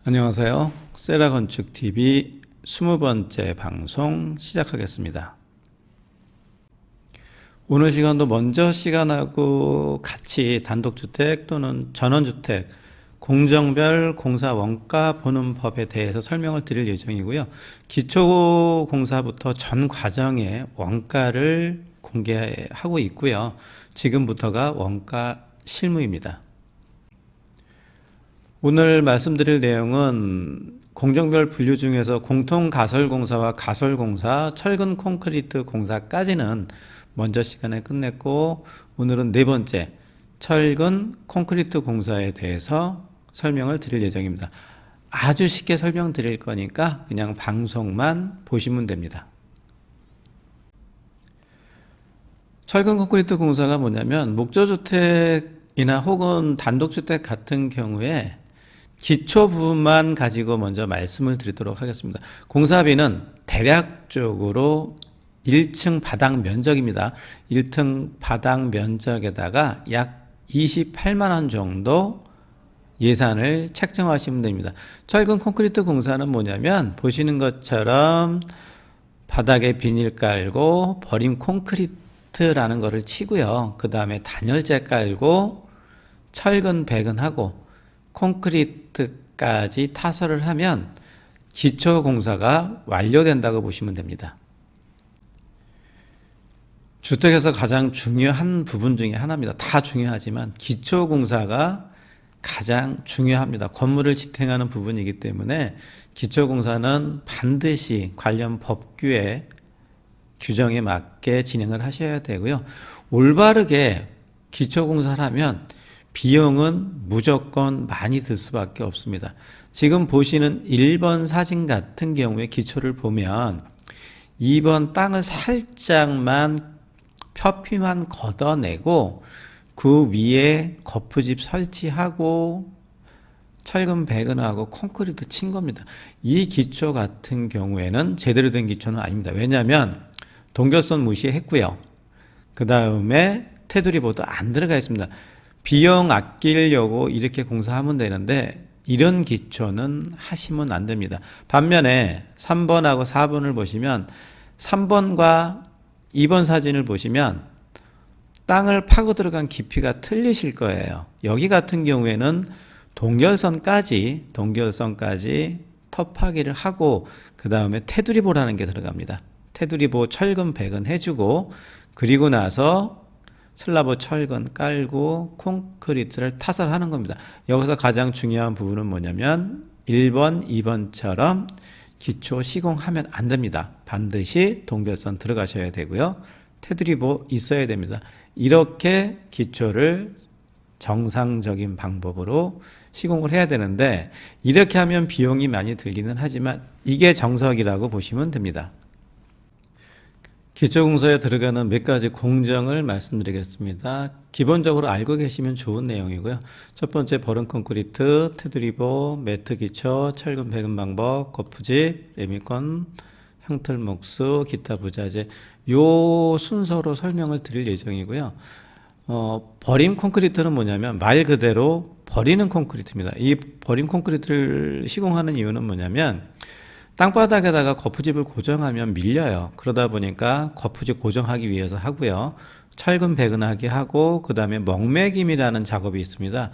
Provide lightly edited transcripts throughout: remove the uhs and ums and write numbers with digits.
안녕하세요. 세라건축TV 20번째 방송 시작하겠습니다. 오늘 시간도 먼저 시간하고 같이 단독주택 또는 전원주택 공정별 공사 원가 보는 법에 대해서 설명을 드릴 예정이고요. 기초공사부터 전 과정의 원가를 공개하고 있고요. 지금부터가 원가 실무입니다. 오늘 말씀드릴 내용은 공정별 분류 중에서 공통가설공사와 가설공사, 철근 콘크리트 공사까지는 먼저 시간에 끝냈고, 오늘은 네 번째 철근 콘크리트 공사에 대해서 설명을 드릴 예정입니다. 아주 쉽게 설명드릴 거니까 그냥 방송만 보시면 됩니다. 철근 콘크리트 공사가 뭐냐면 목조주택이나 혹은 단독주택 같은 경우에 기초 부분만 가지고 먼저 말씀을 드리도록 하겠습니다. 공사비는 대략적으로 1층 바닥 면적입니다. 1층 바닥 면적에다가 약 28만 원 정도 예산을 책정하시면 됩니다. 철근 콘크리트 공사는 뭐냐면 보시는 것처럼 바닥에 비닐 깔고 버림 콘크리트라는 거를 치고요. 그 다음에 단열재 깔고 철근 배근하고 콘크리트까지 타설을 하면 기초 공사가 완료된다고 보시면 됩니다. 주택에서 가장 중요한 부분 중에 하나입니다. 다 중요하지만 기초 공사가 가장 중요합니다. 건물을 지탱하는 부분이기 때문에 기초 공사는 반드시 관련 법규에 규정에 맞게 진행을 하셔야 되고요. 올바르게 기초 공사를 하면 비용은 무조건 많이 들 수밖에 없습니다. 지금 보시는 1번 사진 같은 경우에 기초를 보면 2번 땅을 살짝만 표피만 걷어내고 그 위에 거푸집 설치하고 철근 배근하고 콘크리트 친 겁니다. 이 기초 같은 경우에는 제대로 된 기초는 아닙니다. 왜냐하면 동결선 무시했고요. 그 다음에 테두리 보도 안 들어가 있습니다. 비용 아끼려고 이렇게 공사하면 되는데 이런 기초는 하시면 안 됩니다. 반면에 3번하고 4번을 보시면 3번과 2번 사진을 보시면 땅을 파고 들어간 깊이가 틀리실 거예요. 여기 같은 경우에는 동결선까지 터 파기를 하고 그 다음에 테두리보라는 게 들어갑니다. 테두리보 철근 배근 해주고 그리고 나서 슬라브 철근 깔고 콘크리트를 타설하는 겁니다. 여기서 가장 중요한 부분은 뭐냐면 1번, 2번처럼 기초 시공하면 안 됩니다. 반드시 동결선 들어가셔야 되고요. 테두리보 있어야 됩니다. 이렇게 기초를 정상적인 방법으로 시공을 해야 되는데 이렇게 하면 비용이 많이 들기는 하지만 이게 정석이라고 보시면 됩니다. 기초공사에 들어가는 몇 가지 공정을 말씀드리겠습니다. 기본적으로 알고 계시면 좋은 내용이고요. 첫 번째 버름 콘크리트, 테두리보, 매트 기초, 철근 배근 방법, 거푸집, 레미콘, 형틀 목수, 기타 부자재 요 순서로 설명을 드릴 예정이고요. 버림 콘크리트는 뭐냐면 말 그대로 버리는 콘크리트입니다. 이 버림 콘크리트를 시공하는 이유는 뭐냐면 땅바닥에다가 거푸집을 고정하면 밀려요. 그러다 보니까 거푸집 고정하기 위해서 하고요. 철근 배근하기 하고 그 다음에 먹매김이라는 작업이 있습니다.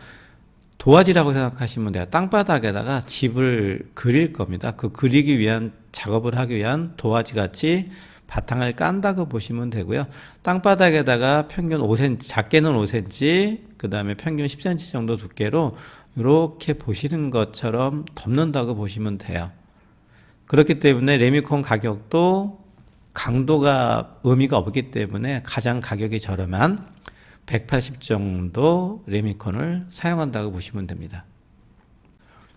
도화지라고 생각하시면 돼요. 땅바닥에다가 집을 그릴 겁니다. 그 그리기 위한 작업을 하기 위한 도화지같이 바탕을 깐다고 보시면 되고요. 땅바닥에다가 평균 5cm, 작게는 5cm, 그 다음에 평균 10cm 정도 두께로 이렇게 보시는 것처럼 덮는다고 보시면 돼요. 그렇기 때문에 레미콘 가격도 강도가 의미가 없기 때문에 가장 가격이 저렴한 180 정도 레미콘을 사용한다고 보시면 됩니다.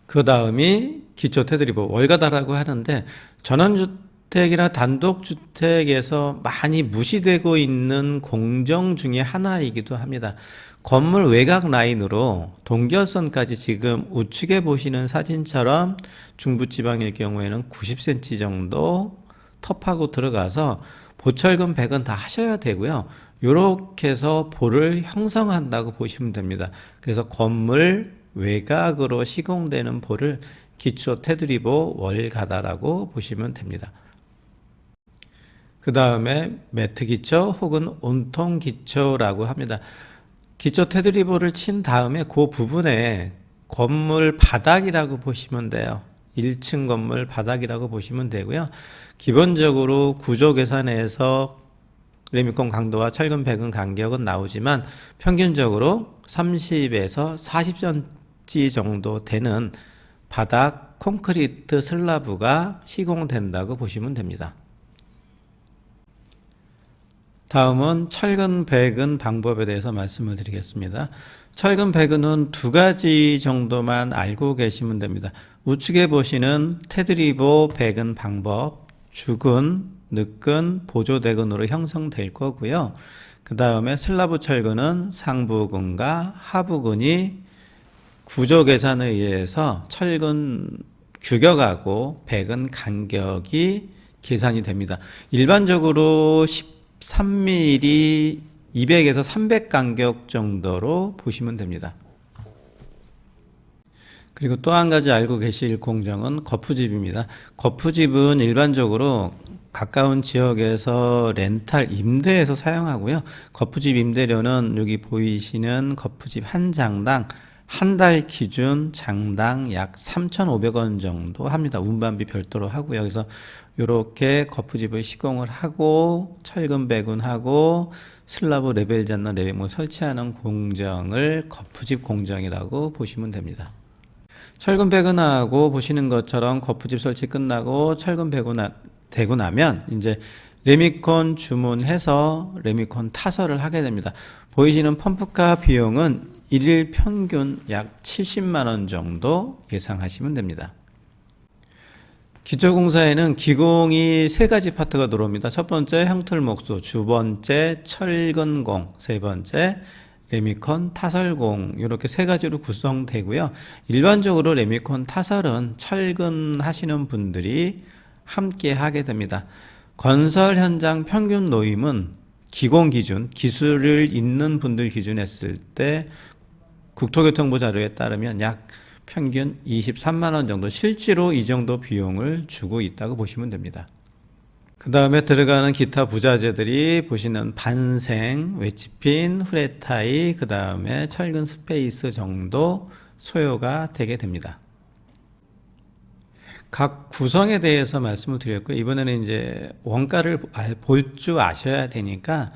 그 다음이 기초 테두리보 월가다라고 하는데 전원주택이나 단독주택에서 많이 무시되고 있는 공정 중에 하나이기도 합니다. 건물 외곽 라인으로 동결선까지 지금 우측에 보시는 사진처럼 중부지방일 경우에는 90cm 정도 텁하고 들어가서 보철근 배근 다 하셔야 되고요. 이렇게 해서 볼을 형성한다고 보시면 됩니다. 그래서 건물 외곽으로 시공되는 볼을 기초 테두리보 월가다라고 보시면 됩니다. 그 다음에 매트 기초 혹은 온통 기초라고 합니다. 기초 테두리보를 친 다음에 그 부분에 건물 바닥이라고 보시면 돼요. 1층 건물 바닥이라고 보시면 되고요. 기본적으로 구조 계산에서 레미콘 강도와 철근 배근 간격은 나오지만 평균적으로 30에서 40cm 정도 되는 바닥 콘크리트 슬라브가 시공된다고 보시면 됩니다. 다음은 철근 배근 방법에 대해서 말씀을 드리겠습니다. 철근 배근은 두 가지 정도만 알고 계시면 됩니다. 우측에 보시는 테두리보 배근 방법, 주근, 늑근, 보조대근으로 형성될 거고요. 그 다음에 슬라브 철근은 상부근과 하부근이 구조 계산에 의해서 철근 규격하고 배근 간격이 계산이 됩니다. 일반적으로 13mm 200에서 300 간격 정도로 보시면 됩니다. 그리고 또 한 가지 알고 계실 공정은 거푸집입니다. 거푸집은 일반적으로 가까운 지역에서 렌탈 임대해서 사용하고요. 거푸집 임대료는 여기 보이시는 거푸집 한 장당 한 달 기준 장당 약 3,500원 정도 합니다. 운반비 별도로 하고요. 그래서 이렇게 거푸집을 시공을 하고 철근 배근하고 슬라브 레벨 잡는 레벨을 설치하는 공정을 거푸집 공정이라고 보시면 됩니다. 철근 배근하고 보시는 것처럼 거푸집 설치 끝나고 철근 배근되고 나면 이제 레미콘 주문해서 레미콘 타설을 하게 됩니다. 보이시는 펌프카 비용은 일일 평균 약 70만 원 정도 예상하시면 됩니다. 기초공사에는 기공이 세 가지 파트가 들어옵니다. 첫 번째 형틀목수, 두 번째 철근공, 세 번째 레미콘 타설공, 이렇게 세 가지로 구성되고요. 일반적으로 레미콘 타설은 철근 하시는 분들이 함께 하게 됩니다. 건설 현장 평균 노임은 기공 기준, 기술을 있는 분들 기준했을 때 국토교통부 자료에 따르면 약 평균 23만 원 정도, 실제로 이 정도 비용을 주고 있다고 보시면 됩니다. 그 다음에 들어가는 기타 부자재들이 보시는 반생, 웨치핀, 후레타이, 그 다음에 철근 스페이스 정도 소요가 되게 됩니다. 각 구성에 대해서 말씀을 드렸고요. 이번에는 이제 원가를 볼 줄 아셔야 되니까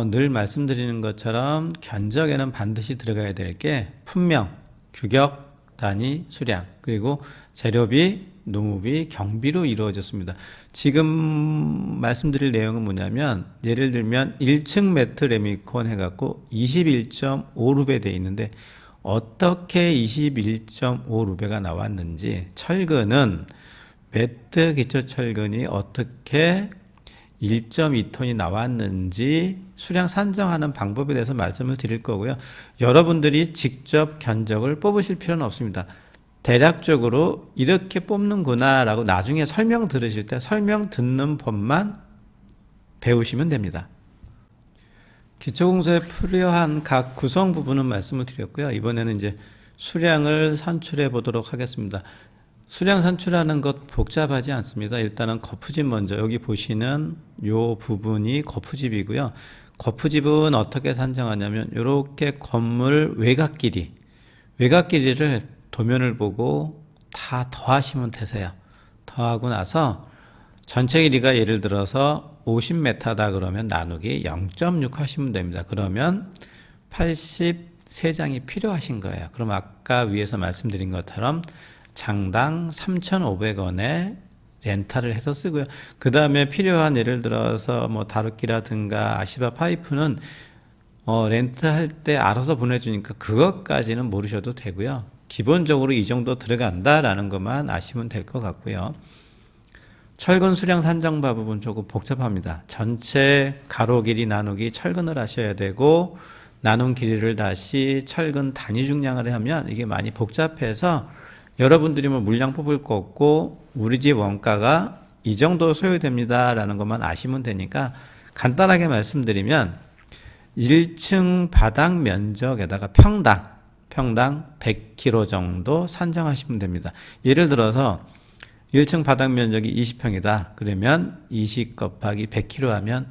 늘 말씀드리는 것처럼 견적에는 반드시 들어가야 될 게 품명, 규격, 단위, 수량, 그리고 재료비, 노무비, 경비로 이루어졌습니다. 지금 말씀드릴 내용은 뭐냐면 예를 들면 1층 매트 레미콘 해갖고 21.5루베 되어 있는데 어떻게 21.5루베가 나왔는지, 철근은 매트 기초 철근이 어떻게 1.2톤이 나왔는지 수량 산정하는 방법에 대해서 말씀을 드릴 거고요. 여러분들이 직접 견적을 뽑으실 필요는 없습니다. 대략적으로 이렇게 뽑는구나 라고 나중에 설명 들으실 때 설명 듣는 법만 배우시면 됩니다. 기초공사에 필요한 각 구성 부분은 말씀을 드렸고요. 이번에는 이제 수량을 산출해 보도록 하겠습니다. 수량 산출하는 것 복잡하지 않습니다. 일단은 거푸집 먼저, 여기 보시는 요 부분이 거푸집이고요. 거푸집은 어떻게 산정하냐면 이렇게 건물 외곽길이를 도면을 보고 다 더하시면 되세요. 더하고 나서 전체 길이가 예를 들어서 50m다 그러면 나누기 0.6 하시면 됩니다. 그러면 83장이 필요하신 거예요. 그럼 아까 위에서 말씀드린 것처럼 장당 3,500원에 렌탈을 해서 쓰고요. 그 다음에 필요한 예를 들어서 뭐 다루기라든가 아시바 파이프는 렌트할 때 알아서 보내주니까 그것까지는 모르셔도 되고요. 기본적으로 이 정도 들어간다라는 것만 아시면 될 것 같고요. 철근 수량 산정 부분 조금 복잡합니다. 전체 가로 길이 나누기 철근을 하셔야 되고 나눈 길이를 다시 철근 단위 중량을 하면 이게 많이 복잡해서 여러분들이 뭐 물량 뽑을 거 없고 우리 집 원가가 이 정도 소요됩니다 라는 것만 아시면 되니까 간단하게 말씀드리면 1층 바닥 면적에다가 평당 평당 100km 정도 산정하시면 됩니다. 예를 들어서 1층 바닥 면적이 20평이다. 그러면 20 곱하기 100km 하면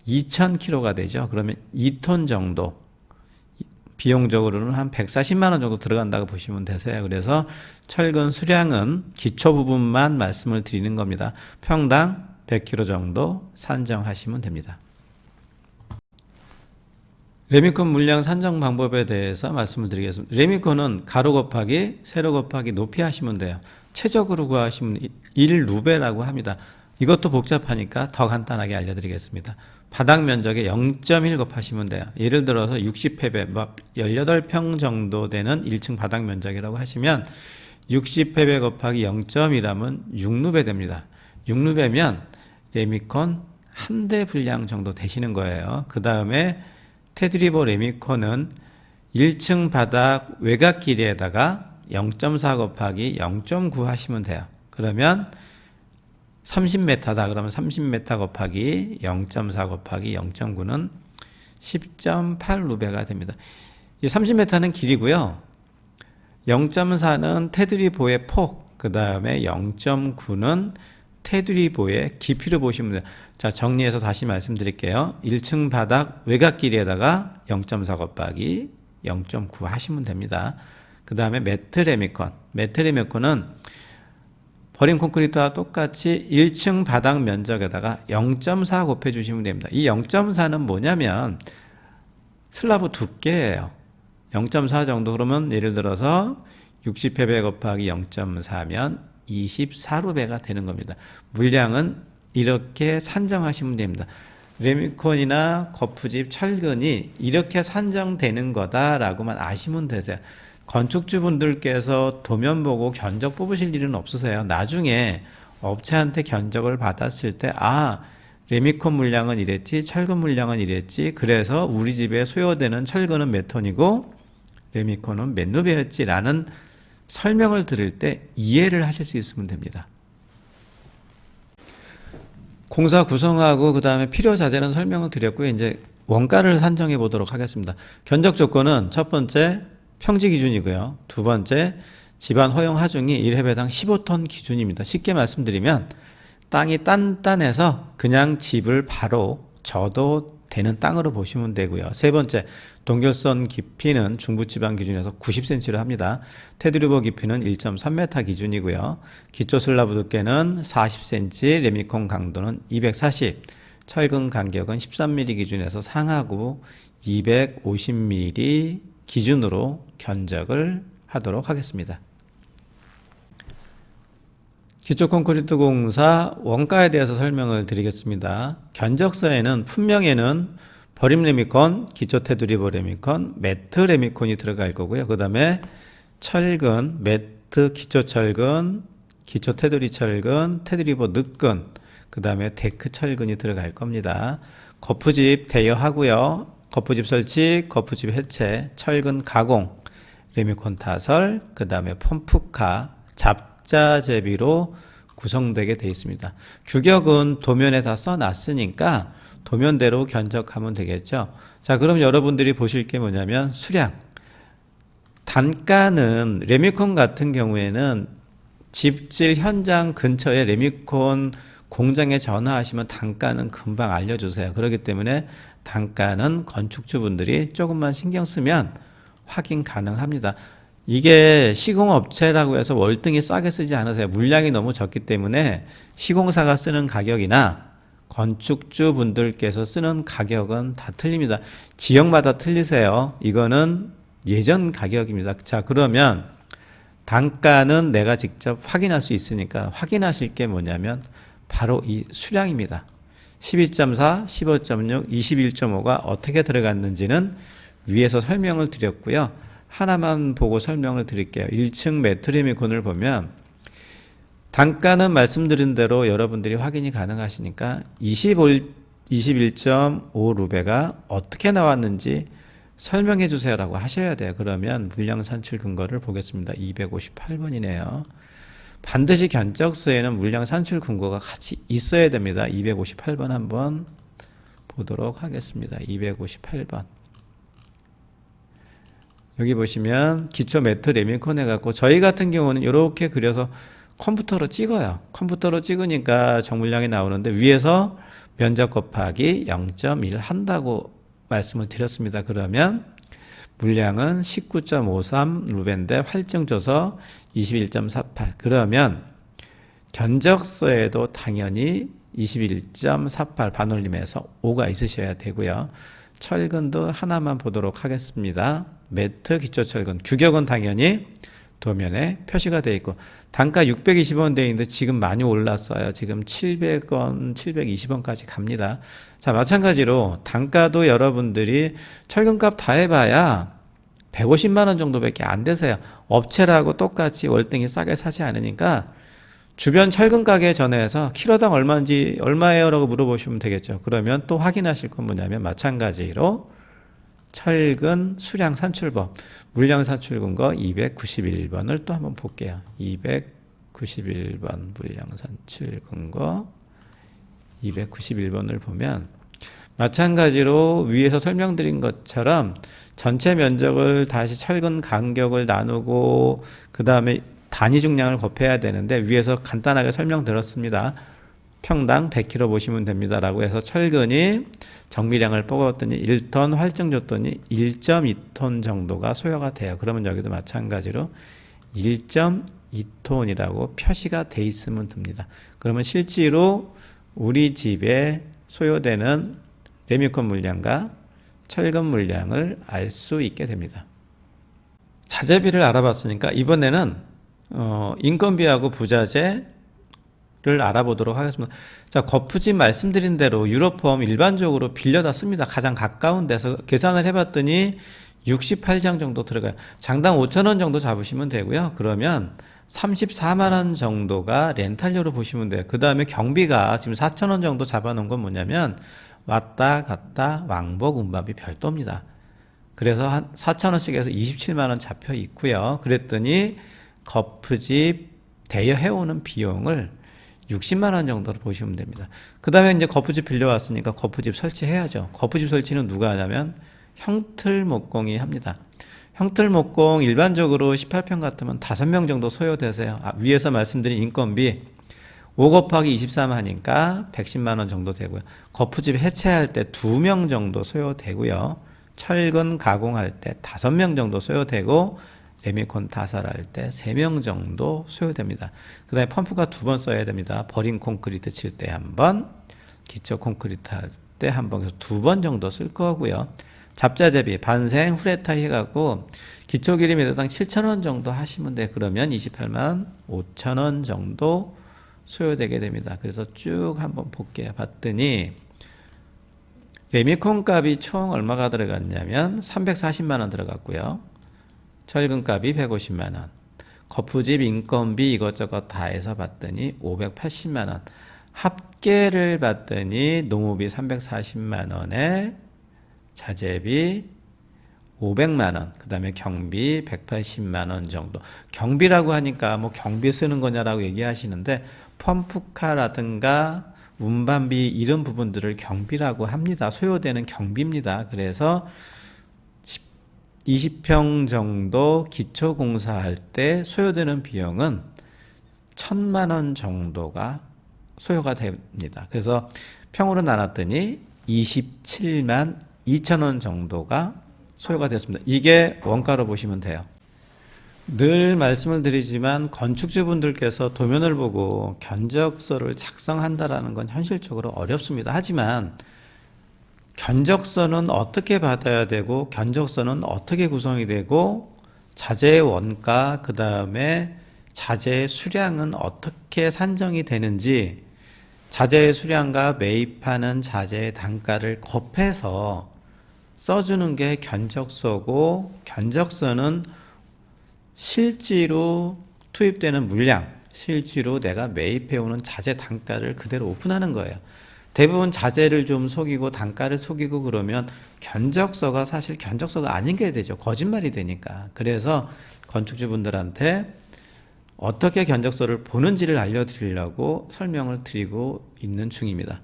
2000km가 되죠. 그러면 2톤 정도, 비용적으로는 한 140만 원 정도 들어간다고 보시면 되세요. 그래서 철근 수량은 기초 부분만 말씀을 드리는 겁니다. 평당 100km 정도 산정하시면 됩니다. 레미콘 물량 산정 방법에 대해서 말씀을 드리겠습니다. 레미콘은 가로 곱하기 세로 곱하기 높이 하시면 돼요. 최적으로 구하시면 1루베라고 합니다. 이것도 복잡하니까 더 간단하게 알려드리겠습니다. 바닥 면적에 0.1 곱하시면 돼요. 예를 들어서 60평, 막 18평 정도 되는 1층 바닥 면적이라고 하시면 60평 곱하기 0.1하면 6루베 됩니다. 6루베면 레미콘 한 대 분량 정도 되시는 거예요. 그 다음에 테드리버 레미콘은 1층 바닥 외곽 길이에다가 0.4 곱하기 0.9 하시면 돼요. 그러면 30m다. 그러면 30m 곱하기 0.4 곱하기 0.9는 10.8루베가 됩니다. 이 30m는 길이고요. 0.4는 테두리보의 폭, 그 다음에 0.9는 테두리보의 깊이로 보시면 돼요. 자, 정리해서 다시 말씀드릴게요. 1층 바닥 외곽 길이에다가 0.4 곱하기 0.9 하시면 됩니다. 그 다음에 매트 레미콘. 매트 레미콘은 버림 콘크리트와 똑같이 1층 바닥 면적에다가 0.4 곱해 주시면 됩니다. 이 0.4는 뭐냐면 슬라브 두께예요. 0.4 정도. 그러면 예를 들어서 60평 곱하기 0.4면 24루베가 되는 겁니다. 물량은 이렇게 산정하시면 됩니다. 레미콘이나 거푸집, 철근이 이렇게 산정되는 거다라고만 아시면 되세요. 건축주분들께서 도면 보고 견적 뽑으실 일은 없으세요. 나중에 업체한테 견적을 받았을 때, 아, 레미콘 물량은 이랬지, 철근 물량은 이랬지, 그래서 우리 집에 소요되는 철근은 몇 톤이고 레미콘은 몇 루베였지라는 설명을 들을 때 이해를 하실 수 있으면 됩니다. 공사 구성하고 그 다음에 필요 자재는 설명을 드렸고요. 이제 원가를 산정해 보도록 하겠습니다. 견적 조건은 첫 번째 평지 기준이고요. 두 번째 집안 허용 하중이 1회배당 15톤 기준입니다. 쉽게 말씀드리면 땅이 단단해서 그냥 집을 바로 져도 되는 땅으로 보시면 되고요. 세 번째, 동결선 깊이는 중부지방 기준에서 90cm로 합니다. 테두리보 깊이는 1.3m 기준이고요. 기초 슬라브 두께는 40cm, 레미콘 강도는 240, 철근 간격은 13mm 기준에서 상하고 250mm 기준으로 견적을 하도록 하겠습니다. 기초 콘크리트 공사 원가에 대해서 설명을 드리겠습니다. 견적서에는 품명에는 버림 레미콘, 기초 테두리보 레미콘, 매트 레미콘이 들어갈 거고요. 그 다음에 철근, 매트 기초 철근, 기초 테두리 철근, 테두리보 늑근, 그 다음에 데크 철근이 들어갈 겁니다. 거푸집 대여하고요. 거푸집 설치, 거푸집 해체, 철근 가공, 레미콘 타설, 그 다음에 펌프카, 잡자 제비로 구성되게 되어 있습니다. 규격은 도면에 다 써놨으니까 도면대로 견적하면 되겠죠. 자, 그럼 여러분들이 보실 게 뭐냐면 수량. 단가는 레미콘 같은 경우에는 집질 현장 근처에 레미콘 공장에 전화하시면 단가는 금방 알려주세요. 그렇기 때문에 단가는 건축주분들이 조금만 신경 쓰면 확인 가능합니다. 이게 시공업체라고 해서 월등히 싸게 쓰지 않으세요. 물량이 너무 적기 때문에 시공사가 쓰는 가격이나 건축주분들께서 쓰는 가격은 다 틀립니다. 지역마다 틀리세요. 이거는 예전 가격입니다. 자, 그러면 단가는 내가 직접 확인할 수 있으니까 확인하실 게 뭐냐면 바로 이 수량입니다. 12.4, 15.6, 21.5가 어떻게 들어갔는지는 위에서 설명을 드렸고요. 하나만 보고 설명을 드릴게요. 1층 매트 레미콘을 보면 단가는 말씀드린 대로 여러분들이 확인이 가능하시니까 21.5루베가 어떻게 나왔는지 설명해 주세요라고 하셔야 돼요. 그러면 물량 산출 근거를 보겠습니다. 258번이네요. 반드시 견적서에는 물량 산출 근거가 같이 있어야 됩니다. 258번 한번 보도록 하겠습니다. 258번. 여기 보시면 기초 매트 레미콘 해갖고 저희 같은 경우는 이렇게 그려서 컴퓨터로 찍어요. 컴퓨터로 찍으니까 정물량이 나오는데 위에서 면적 곱하기 0.1 한다고 말씀을 드렸습니다. 그러면 물량은 19.53 루벤 대 활증조서 21.48. 그러면 견적서에도 당연히 21.48 반올림에서 5가 있으셔야 되고요. 철근도 하나만 보도록 하겠습니다. 매트 기초철근 규격은 당연히 도면에 표시가 되어 있고 단가 620원 되어 있는데 지금 많이 올랐어요. 지금 700원, 720원까지 갑니다. 자, 마찬가지로 단가도 여러분들이 철근값 다 해봐야 150만 원 정도밖에 안 되세요. 업체라고 똑같이 월등히 싸게 사지 않으니까 주변 철근 가게에 전화해서 키로당 얼마예요? 라고 물어보시면 되겠죠. 그러면 또 확인하실 건 뭐냐면 마찬가지로 철근 수량 산출법 물량 산출근거 291번을 또 한번 볼게요. 291번 물량 산출근거 291번을 보면 마찬가지로 위에서 설명드린 것처럼 전체 면적을 다시 철근 간격을 나누고 그 다음에 단위 중량을 곱해야 되는데 위에서 간단하게 설명드렸습니다. 평당 100kg 보시면 됩니다. 라고 해서 철근이 정비량을 뽑았더니 1톤 활증 줬더니 1.2톤 정도가 소요가 돼요. 그러면 여기도 마찬가지로 1.2톤이라고 표시가 돼 있으면 됩니다. 그러면 실제로 우리 집에 소요되는 레미콘 물량과 철근 물량을 알 수 있게 됩니다. 자재비를 알아봤으니까 이번에는 인건비하고 부자재를 알아보도록 하겠습니다. 자, 거푸집 말씀드린 대로 유로폼 일반적으로 빌려다 씁니다. 가장 가까운 데서 계산을 해봤더니 68장 정도 들어가요. 장당 5,000원 정도 잡으시면 되고요. 그러면 34만 원 정도가 렌탈료로 보시면 돼요. 그 다음에 경비가 지금 4,000원 정도 잡아놓은 건 뭐냐면 왔다 갔다 왕복 운반비 별도입니다. 그래서 한 4,000원씩 해서 27만 원 잡혀 있고요. 그랬더니 거푸집 대여해오는 비용을 60만 원 정도로 보시면 됩니다. 그 다음에 이제 거푸집 빌려왔으니까 거푸집 설치해야죠. 거푸집 설치는 누가 하냐면 형틀목공이 합니다. 형틀목공 일반적으로 18평 같으면 5명 정도 소요되세요. 위에서 말씀드린 인건비 5 곱하기 23 하니까 110만 원 정도 되고요. 거푸집 해체할 때 2명 정도 소요되고요. 철근 가공할 때 5명 정도 소요되고 레미콘 다살할 때 3명 정도 소요됩니다. 그 다음에 펌프가 2번 써야 됩니다. 버린 콘크리트 칠 때 한 번, 기초 콘크리트 할 때 한 번, 그래서 2번 정도 쓸 거고요. 잡자재비, 반생, 후레타이 해갖고 기초 기름 매대당 7,000원 정도 하시면 돼. 그러면 28만 5천원 정도 소요되게 됩니다. 그래서 쭉 한번 볼게요. 봤더니 레미콘 값이 총 얼마가 들어갔냐면 340만 원 들어갔고요. 철근 값이 150만 원. 거푸집 인건비 이것저것 다 해서 봤더니 580만 원. 합계를 봤더니 농업비 340만 원에 자재비 500만 원, 그 다음에 경비 180만 원 정도. 경비라고 하니까 뭐 경비 쓰는 거냐라고 얘기하시는데 펌프카라든가 운반비 이런 부분들을 경비라고 합니다. 소요되는 경비입니다. 그래서 20평 정도 기초 공사할 때 소요되는 비용은 1,000만 원 정도가 소요가 됩니다. 그래서 평으로 나눴더니 27만 2천 원 정도가 소요가 됐습니다. 이게 원가로 보시면 돼요. 늘 말씀을 드리지만 건축주분들께서 도면을 보고 견적서를 작성한다라는 건 현실적으로 어렵습니다. 하지만 견적서는 어떻게 받아야 되고 견적서는 어떻게 구성이 되고 자재의 원가 그 다음에 자재의 수량은 어떻게 산정이 되는지 자재의 수량과 매입하는 자재의 단가를 곱해서 써주는 게 견적서고 견적서는 실제로 투입되는 물량 실제로 내가 매입해오는 자재 단가를 그대로 오픈하는 거예요. 대부분 자재를 좀 속이고 단가를 속이고 그러면 견적서가 사실 견적서가 아닌 게 되죠. 거짓말이 되니까. 그래서 건축주분들한테 어떻게 견적서를 보는지를 알려드리려고 설명을 드리고 있는 중입니다.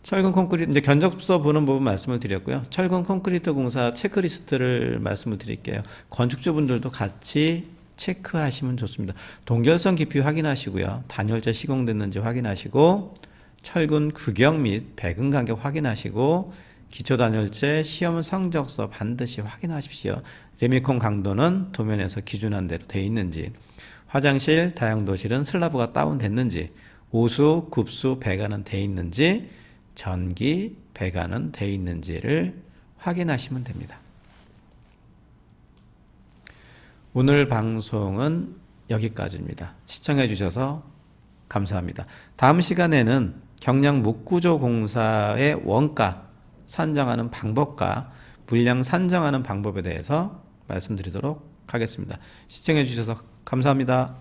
철근 콘크리트 이제 견적서 보는 부분 말씀을 드렸고요. 철근 콘크리트 공사 체크리스트를 말씀을 드릴게요. 건축주분들도 같이 체크하시면 좋습니다. 동결성 깊이 확인하시고요. 단열재 시공됐는지 확인하시고 철근 규격 및 배근 간격 확인하시고 기초 단열재 시험 성적서 반드시 확인하십시오. 리미콘 강도는 도면에서 기준한 대로 되어 있는지, 화장실, 다용도실은 슬라브가 다운됐는지, 오수, 급수, 배관은 되어 있는지, 전기, 배관은 되어 있는지를 확인하시면 됩니다. 오늘 방송은 여기까지입니다. 시청해 주셔서 감사합니다. 다음 시간에는 경량 목구조 공사의 원가 산정하는 방법과 물량 산정하는 방법에 대해서 말씀드리도록 하겠습니다. 시청해 주셔서 감사합니다.